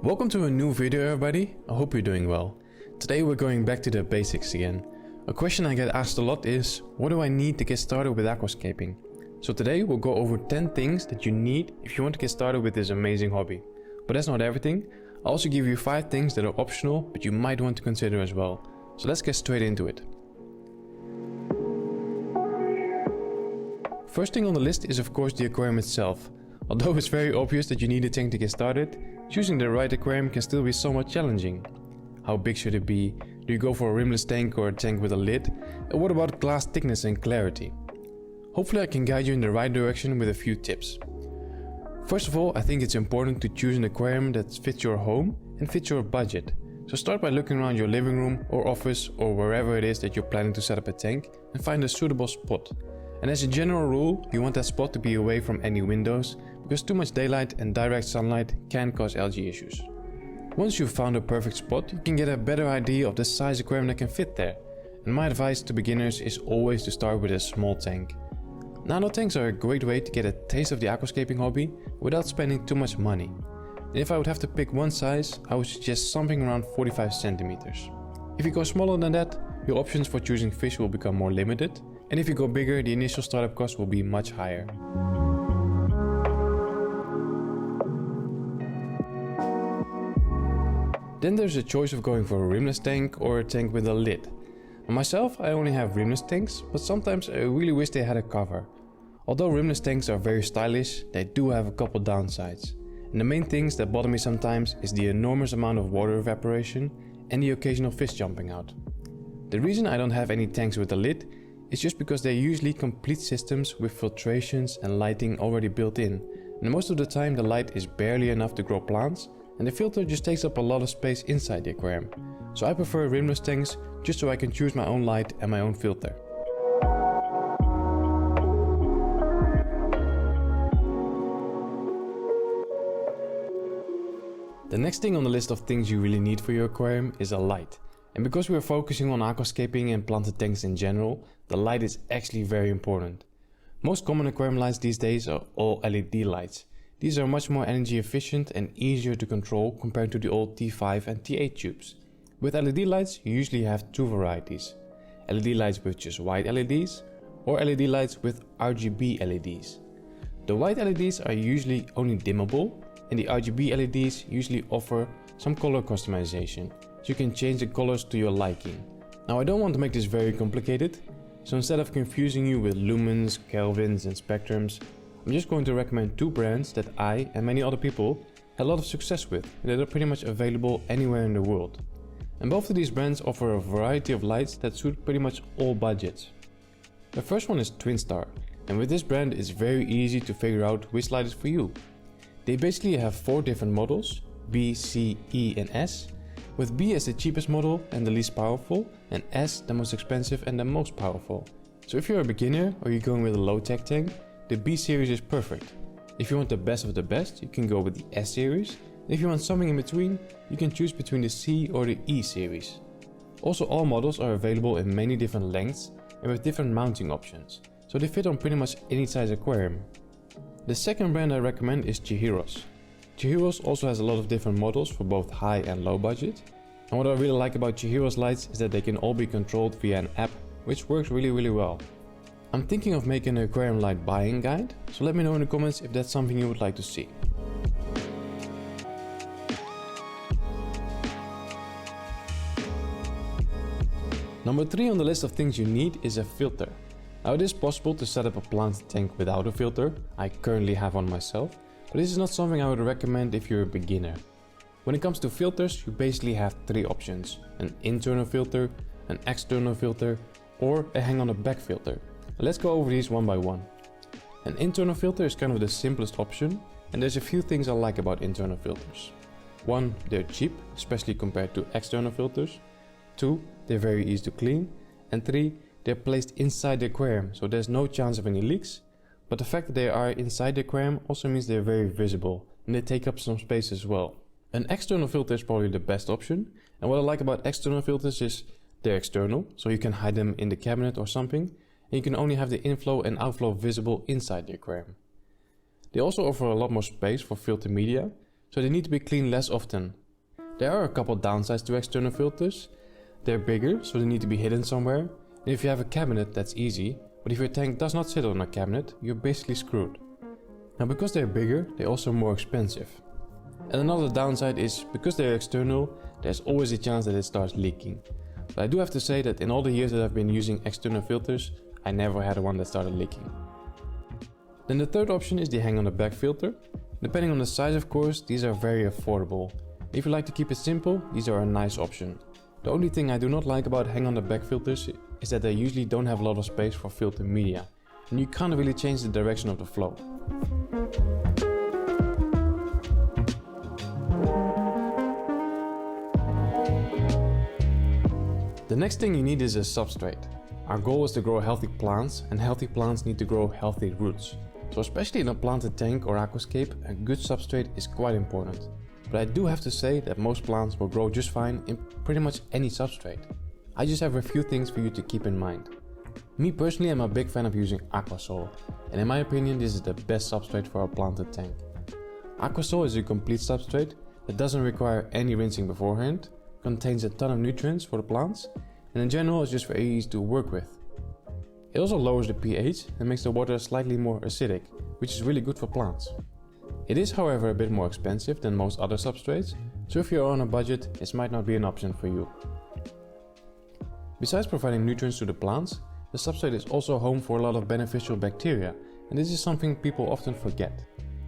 Welcome to a new video everybody, I hope you're doing well. Today we're going back to the basics again. A question I get asked a lot is, what do I need to get started with aquascaping? So today we'll go over 10 things that you need if you want to get started with this amazing hobby. But that's not everything, I'll also give you 5 things that are optional but you might want to consider as well. So let's get straight into it. First thing on the list is of course the aquarium itself. Although it's very obvious that you need a tank to get started, choosing the right aquarium can still be somewhat challenging. How big should it be? Do you go for a rimless tank or a tank with a lid? And what about glass thickness and clarity? Hopefully I can guide you in the right direction with a few tips. First of all, I think it's important to choose an aquarium that fits your home and fits your budget. So start by looking around your living room or office or wherever it is that you're planning to set up a tank and find a suitable spot. And as a general rule, you want that spot to be away from any windows, because too much daylight and direct sunlight can cause algae issues. Once you've found a perfect spot, you can get a better idea of the size aquarium that can fit there. And my advice to beginners is always to start with a small tank. Nano tanks are a great way to get a taste of the aquascaping hobby without spending too much money. And if I would have to pick one size, I would suggest something around 45 centimeters. If you go smaller than that, your options for choosing fish will become more limited. And if you go bigger, the initial startup cost will be much higher. Then there's a choice of going for a rimless tank or a tank with a lid. For myself, I only have rimless tanks, but sometimes I really wish they had a cover. Although rimless tanks are very stylish, they do have a couple downsides. And the main things that bother me sometimes is the enormous amount of water evaporation and the occasional fish jumping out. The reason I don't have any tanks with a lid is just because they're usually complete systems with filtrations and lighting already built in, and most of the time the light is barely enough to grow plants and the filter just takes up a lot of space inside the aquarium. So I prefer rimless tanks just so I can choose my own light and my own filter. The next thing on the list of things you really need for your aquarium is a light. And because we are focusing on aquascaping and planted tanks in general, the light is actually very important. Most common aquarium lights these days are all LED lights. These are much more energy efficient and easier to control compared to the old T5 and T8 tubes. With LED lights you usually have 2 varieties. LED lights with just white LEDs or LED lights with RGB LEDs. The white LEDs are usually only dimmable and the RGB LEDs usually offer some color customization. So you can change the colors to your liking. Now I don't want to make this very complicated, so instead of confusing you with lumens, kelvins and spectrums, I'm just going to recommend 2 brands that I and many other people had a lot of success with and that are pretty much available anywhere in the world. And both of these brands offer a variety of lights that suit pretty much all budgets. The first one is Twinstar, and with this brand it's very easy to figure out which light is for you. They basically have 4 different models, B, C, E and S, with B as the cheapest model and the least powerful, and S the most expensive and the most powerful. So if you're a beginner or you're going with a low-tech tank, the B series is perfect. If you want the best of the best, you can go with the S series. And if you want something in between, you can choose between the C or the E series. Also, all models are available in many different lengths and with different mounting options, so they fit on pretty much any size aquarium. The second brand I recommend is Chihiros. Chihiros also has a lot of different models for both high and low budget. And what I really like about Chihiros lights is that they can all be controlled via an app, which works really well. I'm thinking of making an aquarium light buying guide, so let me know in the comments if that's something you would like to see. Number 3 on the list of things you need is a filter. Now it is possible to set up a planted tank without a filter. I currently have one myself, but this is not something I would recommend if you're a beginner. When it comes to filters, you basically have 3 options: an internal filter, an external filter, or a hang on the back filter. Let's go over these one by one. An internal filter is kind of the simplest option, and there's a few things I like about internal filters. 1, they're cheap, especially compared to external filters. 2, they're very easy to clean. And 3, they're placed inside the aquarium, so there's no chance of any leaks. But the fact that they are inside the aquarium also means they're very visible, and they take up some space as well. An external filter is probably the best option, and what I like about external filters is they're external, so you can hide them in the cabinet or something, and you can only have the inflow and outflow visible inside the aquarium. They also offer a lot more space for filter media, so they need to be cleaned less often. There are a couple downsides to external filters. They're bigger, so they need to be hidden somewhere. And if you have a cabinet, that's easy, but if your tank does not sit on a cabinet, you're basically screwed. Now because they're bigger, they're also more expensive. And another downside is, because they're external, there's always a chance that it starts leaking. But I do have to say that in all the years that I've been using external filters, I never had one that started leaking. Then the third option is the hang on the back filter. Depending on the size, of course, these are very affordable. If you like to keep it simple, these are a nice option. The only thing I do not like about hang on the back filters is that they usually don't have a lot of space for filter media, and you can't really change the direction of the flow. The next thing you need is a substrate. Our goal is to grow healthy plants, and healthy plants need to grow healthy roots. So especially in a planted tank or aquascape, a good substrate is quite important. But I do have to say that most plants will grow just fine in pretty much any substrate. I just have a few things for you to keep in mind. Me personally, I'm a big fan of using Aquasol, and in my opinion this is the best substrate for a planted tank. Aquasol is a complete substrate that doesn't require any rinsing beforehand, contains a ton of nutrients for the plants, and in general is just very easy to work with. It also lowers the pH and makes the water slightly more acidic, which is really good for plants. It is however a bit more expensive than most other substrates, so if you're on a budget, this might not be an option for you. Besides providing nutrients to the plants, the substrate is also home for a lot of beneficial bacteria, and this is something people often forget.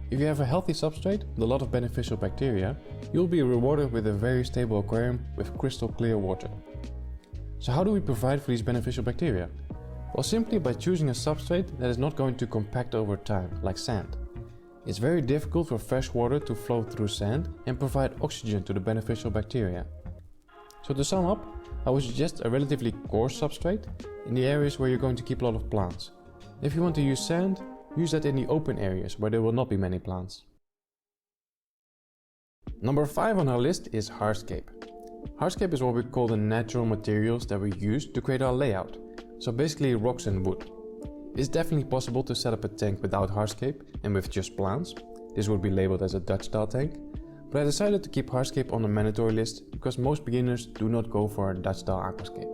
If you have a healthy substrate with a lot of beneficial bacteria, you'll be rewarded with a very stable aquarium with crystal clear water. So how do we provide for these beneficial bacteria? Well, simply by choosing a substrate that is not going to compact over time, like sand. It's very difficult for fresh water to flow through sand and provide oxygen to the beneficial bacteria. So to sum up, I would suggest a relatively coarse substrate in the areas where you're going to keep a lot of plants. If you want to use sand, use that in the open areas where there will not be many plants. Number 5 on our list is Hardscape. Hardscape is what we call the natural materials that we use to create our layout, so basically rocks and wood. It's definitely possible to set up a tank without Hardscape and with just plants. This would be labeled as a Dutch style tank, but I decided to keep Hardscape on the mandatory list because most beginners do not go for a Dutch style aquascape.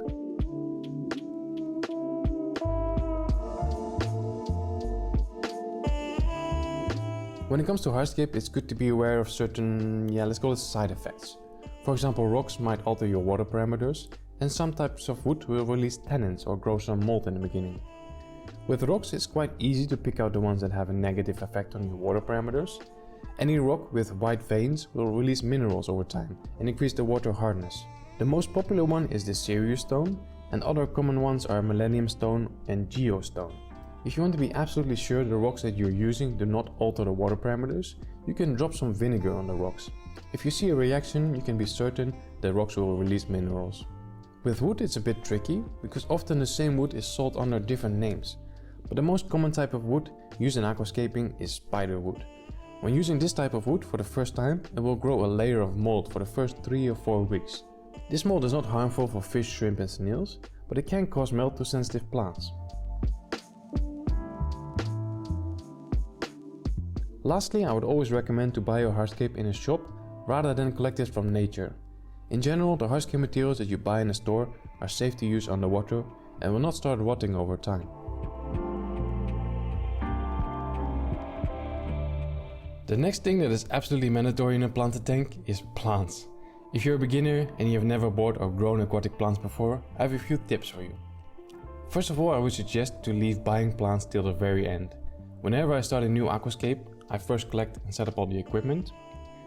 When it comes to Hardscape, it's good to be aware of certain, let's call it side effects. For example, rocks might alter your water parameters, and some types of wood will release tannins or grow some mold in the beginning. With rocks, it's quite easy to pick out the ones that have a negative effect on your water parameters. Any rock with white veins will release minerals over time and increase the water hardness. The most popular one is the Sirius stone, and other common ones are Millennium stone and Geostone. If you want to be absolutely sure the rocks that you're using do not alter the water parameters, you can drop some vinegar on the rocks. If you see a reaction, you can be certain the rocks will release minerals. With wood it's a bit tricky, because often the same wood is sold under different names. But the most common type of wood used in aquascaping is spider wood. When using this type of wood for the first time, it will grow a layer of mold for the first 3 or 4 weeks. This mold is not harmful for fish, shrimp and snails, but it can cause melt to sensitive plants. Lastly, I would always recommend to buy your hardscape in a shop rather than collect it from nature. In general, the hardscape materials that you buy in a store are safe to use underwater and will not start rotting over time. The next thing that is absolutely mandatory in a planted tank is plants. If you're a beginner and you have never bought or grown aquatic plants before, I have a few tips for you. First of all, I would suggest to leave buying plants till the very end. Whenever I start a new aquascape, I first collect and set up all the equipment.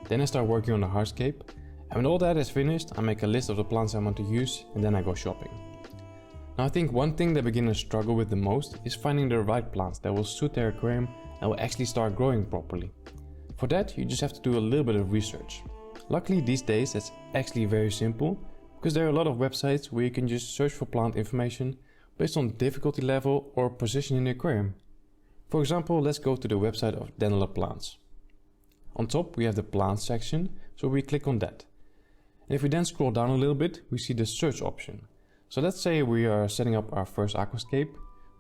Then I start working on the hardscape, and when all that is finished, I make a list of the plants I want to use and then I go shopping. Now I think one thing that beginners struggle with the most is finding the right plants that will suit their aquarium and will actually start growing properly. For that, you just have to do a little bit of research. Luckily these days that's actually very simple, because there are a lot of websites where you can just search for plant information based on difficulty level or position in the aquarium. For example, let's go to the website of Denler Plants. On top we have the plants section, so we click on that. And if we then scroll down a little bit, we see the search option. So let's say we are setting up our first aquascape,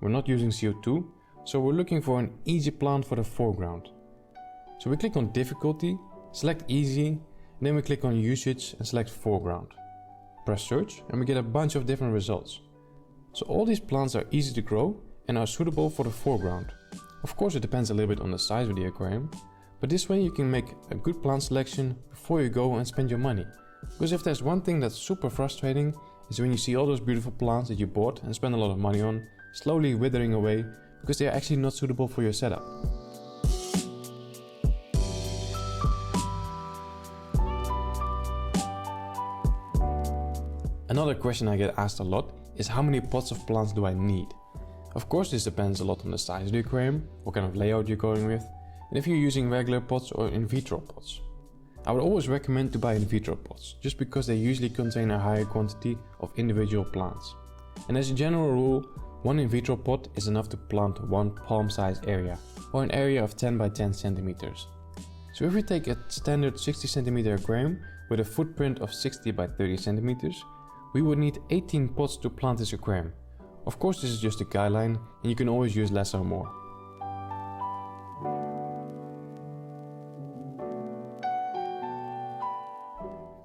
we're not using CO2, so we're looking for an easy plant for the foreground. So we click on difficulty, Select easy, and then we click on usage and select foreground. Press search and we get a bunch of different results. So all these plants are easy to grow and are suitable for the foreground. Of course it depends a little bit on the size of the aquarium, but this way you can make a good plant selection before you go and spend your money. Because if there's one thing that's super frustrating, is when you see all those beautiful plants that you bought and spent a lot of money on slowly withering away because they are actually not suitable for your setup. Another question I get asked a lot is how many pots of plants do I need? Of course this depends a lot on the size of the aquarium, what kind of layout you're going with, and if you're using regular pots or in vitro pots. I would always recommend to buy in vitro pots, just because they usually contain a higher quantity of individual plants. And as a general rule, one in vitro pot is enough to plant one palm size area, or an area of 10 by 10 centimeters. So if we take a standard 60 centimeter aquarium with a footprint of 60 by 30 centimeters, we would need 18 pots to plant this aquarium. Of course this is just a guideline and you can always use less or more.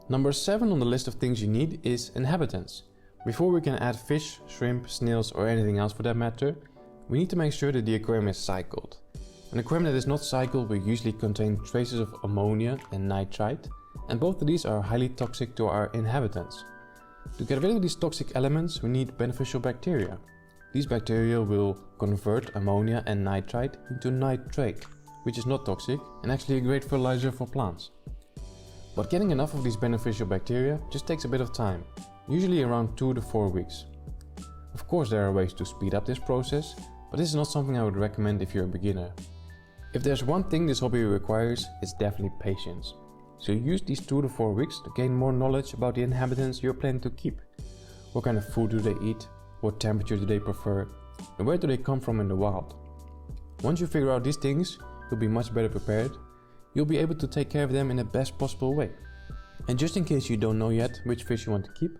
Number 7 on the list of things you need is inhabitants. Before we can add fish, shrimp, snails or anything else for that matter, we need to make sure that the aquarium is cycled. An aquarium that is not cycled will usually contain traces of ammonia and nitrite, and both of these are highly toxic to our inhabitants. To get rid of these toxic elements, we need beneficial bacteria. These bacteria will convert ammonia and nitrite into nitrate, which is not toxic and actually a great fertilizer for plants. But getting enough of these beneficial bacteria just takes a bit of time, usually around 2 to 4 weeks. Of course there are ways to speed up this process, but this is not something I would recommend if you're a beginner. If there's one thing this hobby requires, it's definitely patience. So use these 2 to 4 weeks to gain more knowledge about the inhabitants you're planning to keep. What kind of food do they eat? What temperature do they prefer? And where do they come from in the wild? Once you figure out these things, you'll be much better prepared. You'll be able to take care of them in the best possible way. And just in case you don't know yet which fish you want to keep,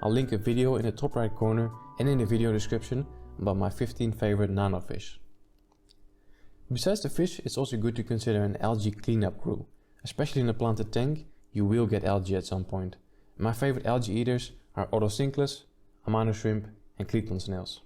I'll link a video in the top right corner and in the video description about my 15 favorite nano fish. Besides the fish, it's also good to consider an algae cleanup crew. Especially in a planted tank, you will get algae at some point. My favorite algae eaters are Otocinclus, Amano shrimp and Cleton snails.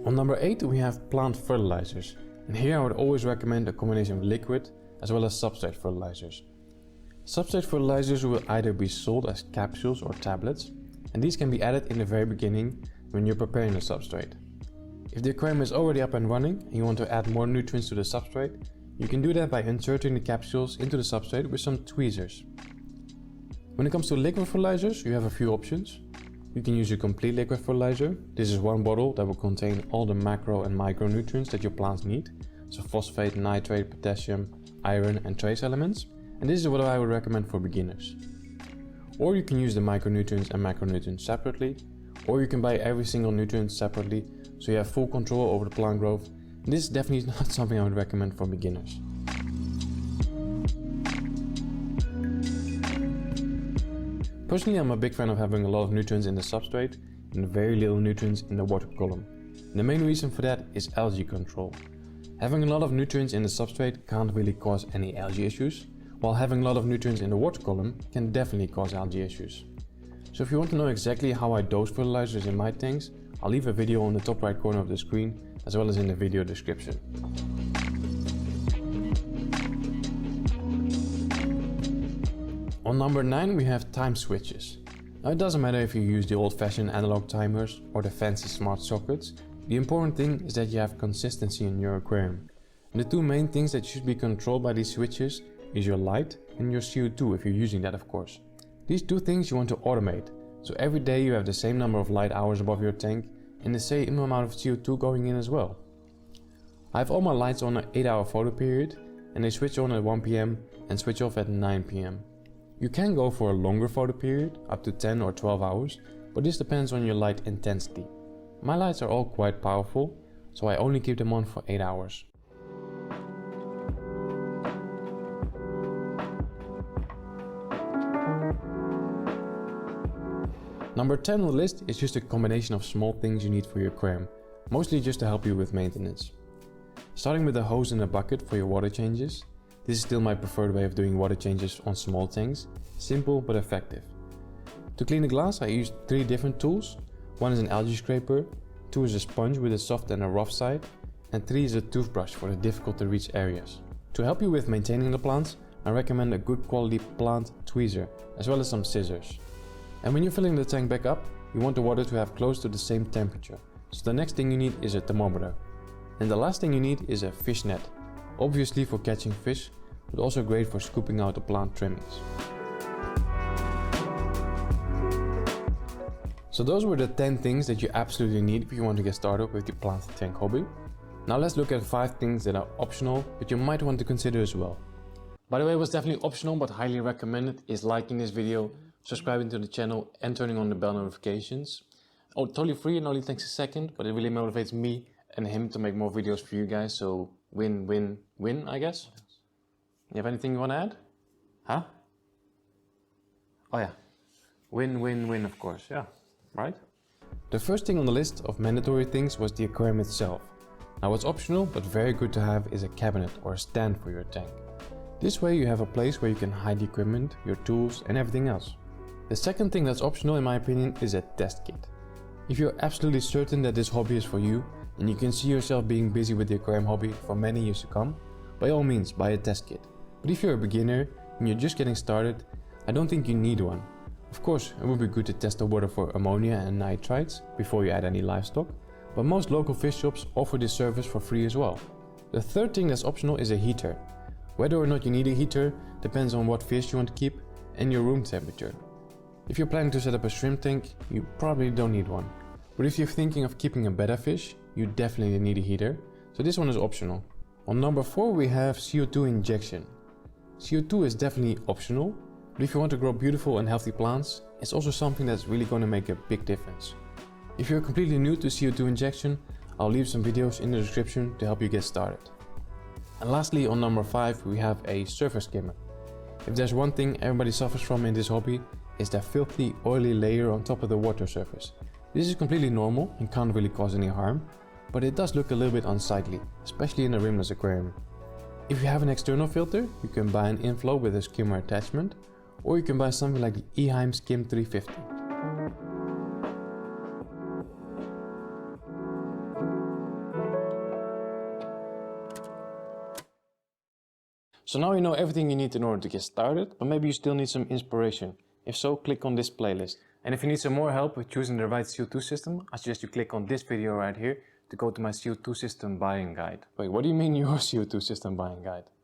On number 8 we have plant fertilizers, and here I would always recommend a combination of liquid as well as substrate fertilizers. Substrate fertilizers will either be sold as capsules or tablets, and these can be added in the very beginning when you're preparing the substrate. If the aquarium is already up and running and you want to add more nutrients to the substrate, you can do that by inserting the capsules into the substrate with some tweezers. When it comes to liquid fertilizers, you have a few options. You can use a complete liquid fertilizer. This is one bottle that will contain all the macro and micronutrients that your plants need, so phosphate, nitrate, potassium, iron and trace elements, and this is what I would recommend for beginners. Or you can use the micronutrients and macronutrients separately, or you can buy every single nutrient separately so you have full control over the plant growth. And this is definitely not something I would recommend for beginners. Personally, I'm a big fan of having a lot of nutrients in the substrate and very little nutrients in the water column. And the main reason for that is algae control. Having a lot of nutrients in the substrate can't really cause any algae issues, while having a lot of nutrients in the water column can definitely cause algae issues. So if you want to know exactly how I dose fertilizers in my tanks, I'll leave a video on the top right corner of the screen as well as in the video description. On number 9 we have time switches. Now it doesn't matter if you use the old-fashioned analog timers or the fancy smart sockets, the important thing is that you have consistency in your aquarium. And the two main things that should be controlled by these switches is your light and your CO2 if you're using that, of course. These two things you want to automate, so every day you have the same number of light hours above your tank and the same amount of CO2 going in as well. I have all my lights on an 8-hour photo period and they switch on at 1 PM and switch off at 9 PM. You can go for a longer photo period, up to 10 or 12 hours, but this depends on your light intensity. My lights are all quite powerful, so I only keep them on for 8 hours. Number 10 on the list is just a combination of small things you need for your aquarium. mostly just to help you with maintenance. Starting with a hose and a bucket for your water changes. This is still my preferred way of doing water changes on small tanks, simple but effective. To clean the glass I used 3 different tools. 1 is an algae scraper, 2 is a sponge with a soft and a rough side, and 3 is a toothbrush for the difficult to reach areas. To help you with maintaining the plants, I recommend a good quality plant tweezer, as well as some scissors. And when you're filling the tank back up, you want the water to have close to the same temperature, so the next thing you need is a thermometer. And the last thing you need is a fish net, obviously for catching fish, but also great for scooping out the plant trimmings. So those were the 10 things that you absolutely need if you want to get started with your plant tank hobby. Now let's look at 5 things that are optional, but you might want to consider as well. By the way, what's definitely optional but highly recommended is liking this video, subscribing to the channel and turning on the bell notifications. Oh, totally free and only takes a second, but it really motivates me and him to make more videos for you guys, so win, win, win, I guess. You have anything you want to add? Huh? Oh yeah, win, win, win, of course, yeah, right? The first thing on the list of mandatory things was the aquarium itself. Now what's optional but very good to have is a cabinet or a stand for your tank. This way you have a place where you can hide the equipment, your tools and everything else. The second thing that's optional in my opinion is a test kit. If you're absolutely certain that this hobby is for you and you can see yourself being busy with the aquarium hobby for many years to come, by all means buy a test kit. But if you're a beginner and you're just getting started, I don't think you need one. Of course, it would be good to test the water for ammonia and nitrites before you add any livestock, but most local fish shops offer this service for free as well. The third thing that's optional is a heater. Whether or not you need a heater depends on what fish you want to keep and your room temperature. If you're planning to set up a shrimp tank, you probably don't need one. But if you're thinking of keeping a betta fish, you definitely need a heater, so this one is optional. On number 4 we have CO2 injection. CO2 is definitely optional, but if you want to grow beautiful and healthy plants, it's also something that's really going to make a big difference. If you're completely new to CO2 injection, I'll leave some videos in the description to help you get started. And lastly, on number 5 we have a surface skimmer. If there's one thing everybody suffers from in this hobby, it's that filthy oily layer on top of the water surface. This is completely normal and can't really cause any harm, but it does look a little bit unsightly, especially in a rimless aquarium. If you have an external filter, you can buy an inflow with a skimmer attachment, or you can buy something like the Eheim Skim 350. So now you know everything you need in order to get started, but maybe you still need some inspiration. If so, click on this playlist. And if you need some more help with choosing the right CO2 system, I suggest you click on this video right here to go to my CO2 system buying guide. Wait, what do you mean your CO2 system buying guide?